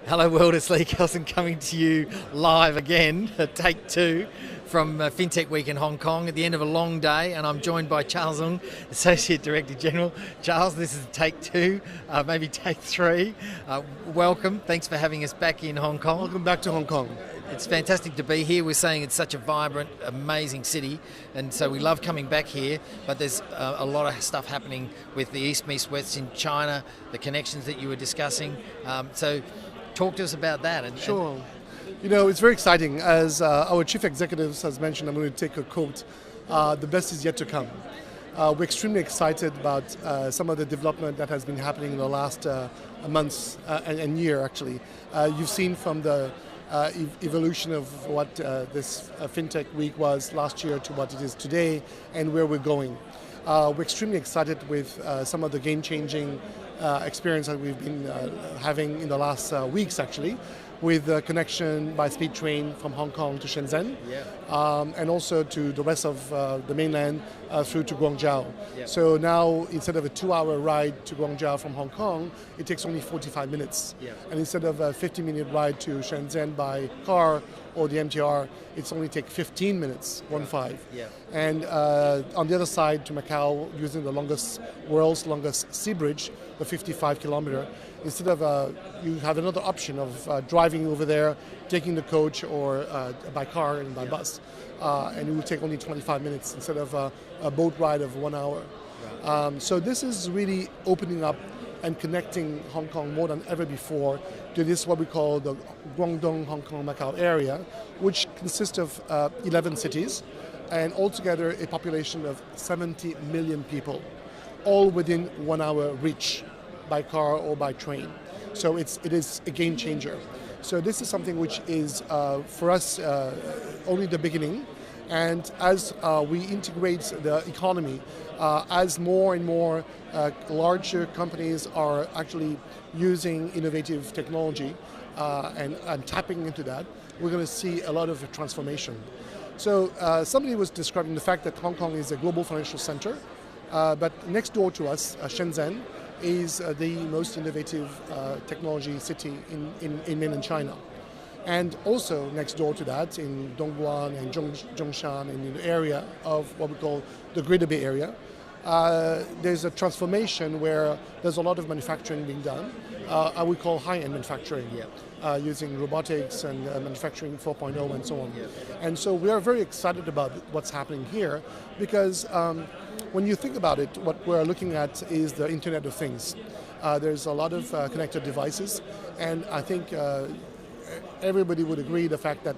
Hello world, it's Lee Kelson coming to you live again, take two from FinTech Week in Hong Kong at the end of a long day, and I'm joined by Charles Ng, Associate Director General. Charles, this is take two, maybe take three. Welcome, thanks for having us back in Hong Kong. Welcome back to Hong Kong. It's fantastic to be here. We're saying it's such a vibrant, amazing city, and so we love coming back here, but there's a lot of stuff happening with the East meets West in China, the connections that you were discussing. So talk to us about that. Sure. You know, it's very exciting. As our Chief Executive has mentioned, I'm going to take a quote, the best is yet to come. We're extremely excited about some of the development that has been happening in the last months and year, actually. You've seen from the evolution of what this FinTech Week was last year to what it is today and where we're going. We're extremely excited with some of the game-changing experience that we've been having in the last weeks, actually, with the connection by speed train from Hong Kong to Shenzhen, and also to the rest of the mainland through to Guangzhou. So now, instead of a 2-hour ride to Guangzhou from Hong Kong, it takes only 45 minutes. And instead of a 50-minute ride to Shenzhen by car or the MTR, it's only take 15 minutes, 1-5. And on the other side to Macau, using the world's longest sea bridge, the 55-kilometer, instead of you have another option of driving over there, taking the coach or by car and by bus, and it will take only 25 minutes instead of a boat ride of 1 hour. So this is really opening up and connecting Hong Kong more than ever before to this what we call the Guangdong, Hong Kong, Macau area, which consists of 11 cities and altogether a population of 70 million people, all within 1 hour reach by car or by train. So it is a game changer. So this is something which is for us only the beginning. And as we integrate the economy, as more and more larger companies are actually using innovative technology and tapping into that, we're going to see a lot of transformation. So somebody was describing the fact that Hong Kong is a global financial center, but next door to us, Shenzhen, is the most innovative technology city in mainland China. And also next door to that, in Dongguan and Zhongshan, and in the area of what we call the Greater Bay Area, there's a transformation where there's a lot of manufacturing being done. I would call high-end manufacturing, using robotics and manufacturing 4.0 and so on. And so we are very excited about what's happening here because when you think about it, what we're looking at is the Internet of Things. There's a lot of connected devices, and I think everybody would agree the fact that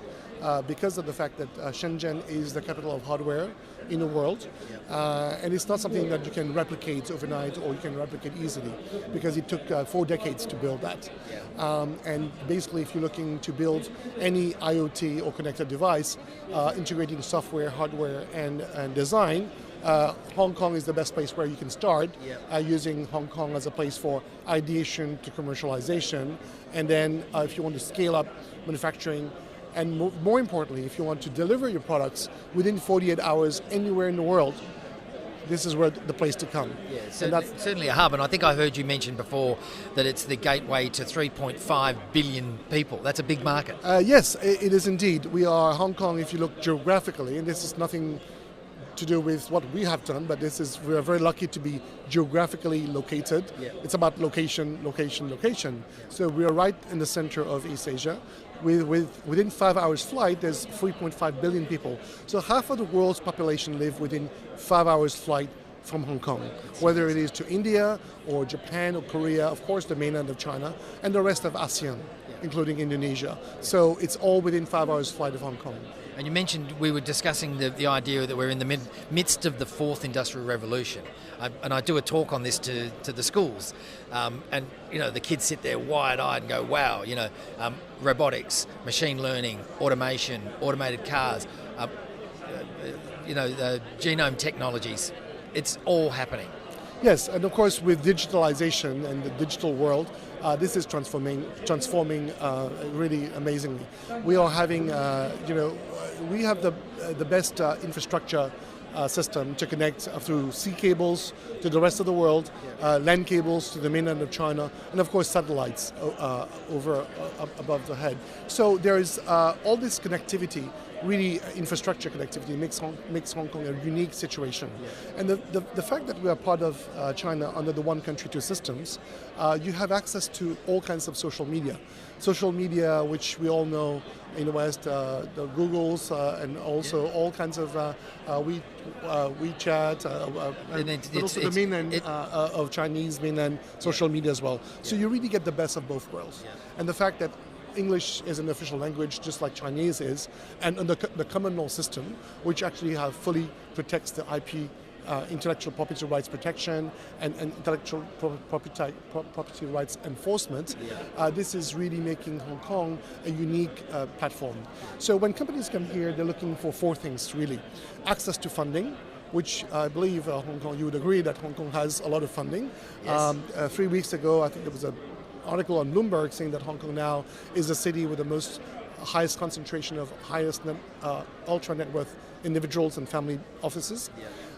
because of the fact that Shenzhen is the capital of hardware in the world, and it's not something that you can replicate overnight or you can replicate easily, because it took 4 decades to build that. And basically, if you're looking to build any IoT or connected device, integrating software, hardware, and design, Hong Kong is the best place where you can start, using Hong Kong as a place for ideation to commercialization, and then if you want to scale up manufacturing, and more importantly, if you want to deliver your products within 48 hours anywhere in the world, this is where the place to come. Certainly a hub, and I think I heard you mention before that it's the gateway to 3.5 billion people. That's a big market. Yes, it is indeed. We are Hong Kong, if you look geographically, and this is nothing to do with what we have done, but we are very lucky to be geographically located. It's about location, location, location. So we are right in the center of East Asia. Within 5 hours flight, there's 3.5 billion people. So half of the world's population live within 5 hours flight from Hong Kong, whether it is to India or Japan or Korea, of course the mainland of China, and the rest of ASEAN, including Indonesia. So it's all within 5 hours flight of Hong Kong. And you mentioned, we were discussing the idea that we're in the midst of the fourth industrial revolution. And I do a talk on this to the schools. And, you know, the kids sit there wide-eyed and go, wow, you know, robotics, machine learning, automation, automated cars, genome technologies. It's all happening. Yes, and of course with digitalization and the digital world, this is transforming really amazingly. We are having, we have the best infrastructure system to connect through sea cables to the rest of the world, land cables to the mainland of China, and of course satellites above the head. So there is all this connectivity, really infrastructure connectivity, makes Hong Kong a unique situation. And the fact that we are part of China under the one country, two systems, you have access to all kinds of social media. Social media, which we all know in the West, the Googles, and also all kinds of WeChat, but also the mainland of Chinese mainland social media as well. So you really get the best of both worlds. And the fact that English is an official language, just like Chinese is, and the common law system, which actually fully protects the IP, intellectual property rights protection, and intellectual property rights enforcement. This is really making Hong Kong a unique platform. So when companies come here, they're looking for four things really: access to funding, which I believe Hong Kong, you would agree that Hong Kong has a lot of funding. Yes. 3 weeks ago, I think there was an article on Bloomberg saying that Hong Kong now is the city with the highest concentration of ultra net worth individuals and family offices.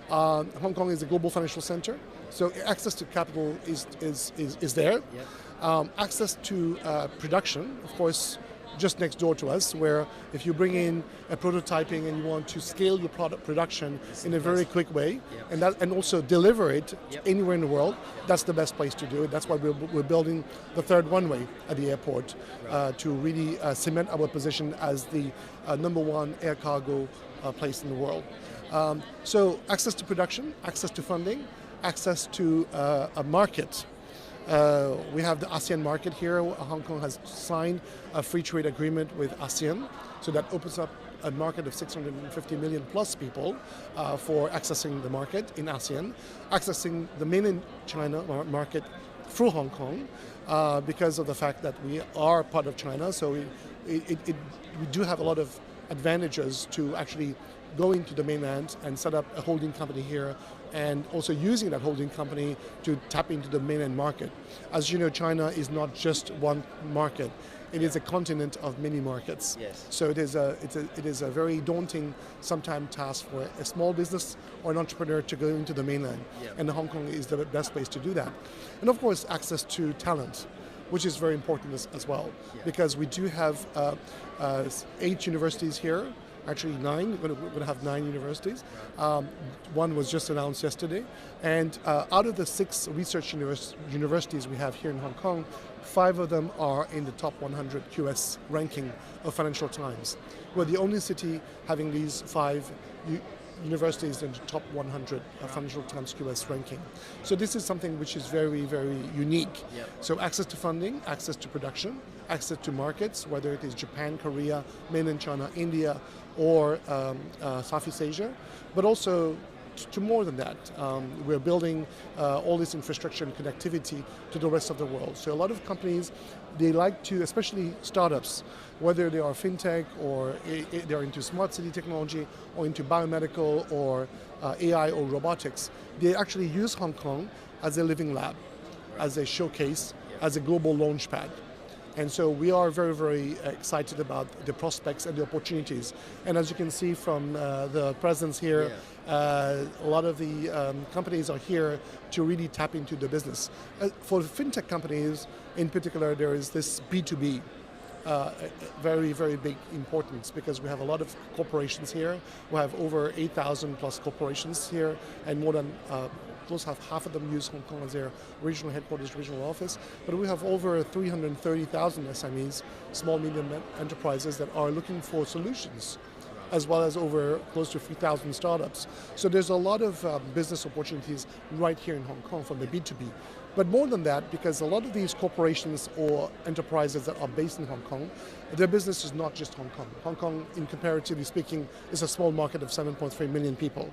Hong Kong is a global financial center, so access to capital is there. Access to production, of course, just next door to us, where if you bring in a prototyping and you want to scale your product production in a very quick way, and also deliver it anywhere in the world, that's the best place to do it. That's why we're building the third runway at the airport to really cement our position as the number one air cargo place in the world. So access to production, access to funding, access to a market. We have the ASEAN market here. Hong Kong has signed a free trade agreement with ASEAN, so that opens up a market of 650 million plus people for accessing the market in ASEAN, accessing the mainland China market through Hong Kong because of the fact that we are part of China. So we do have a lot of advantages to actually going to the mainland and set up a holding company here, and also using that holding company to tap into the mainland market. As you know, China is not just one market. It is a continent of many markets. Yes. So it is a very daunting, sometimes task for a small business or an entrepreneur to go into the mainland. And Hong Kong is the best place to do that. And of course, access to talent, which is very important as well, because we do have 8 universities here. Actually 9, we're going to have 9 universities. One was just announced yesterday. And out of the 6 research universities we have here in Hong Kong, 5 of them are in the top 100 QS ranking of Financial Times. We're the only city having these 5 universities in the top 100 Financial Times QS ranking. So this is something which is very, very unique. So access to funding, access to production, access to markets, whether it is Japan, Korea, mainland China, India, or Southeast Asia, but also to more than that. We're building all this infrastructure and connectivity to the rest of the world. So a lot of companies, they like to, especially startups, whether they are FinTech or they're into smart city technology or into biomedical or AI or robotics, they actually use Hong Kong as a living lab, as a showcase, as a global launch pad. And so we are very, very excited about the prospects and the opportunities. And as you can see from the presence here, a lot of the companies are here to really tap into the business. For FinTech companies in particular, there is this B2B, very, very big importance, because we have a lot of corporations here. We have over 8,000 plus corporations here, and more than close to half of them use Hong Kong as their regional headquarters, regional office. But we have over 330,000 SMEs, small, medium enterprises that are looking for solutions, as well as over close to 3,000 startups. So there's a lot of business opportunities right here in Hong Kong from the B2B. But more than that, because a lot of these corporations or enterprises that are based in Hong Kong, their business is not just Hong Kong. Hong Kong, in comparatively speaking, is a small market of 7.3 million people.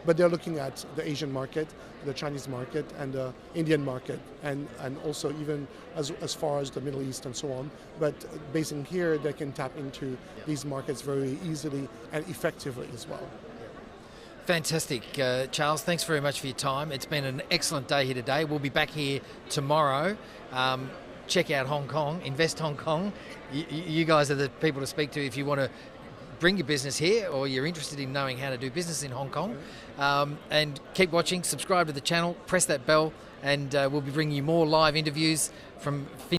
But they're looking at the Asian market, the Chinese market, and the Indian market, and also even as far as the Middle East and so on. But based in here, they can tap into these markets very easily and effectively as well. Fantastic. Charles, thanks very much for your time. It's been an excellent day here today. We'll be back here tomorrow. Check out Hong Kong, Invest Hong Kong. You guys are the people to speak to if you want to bring your business here, or you're interested in knowing how to do business in Hong Kong. And keep watching, subscribe to the channel, press that bell, and we'll be bringing you more live interviews from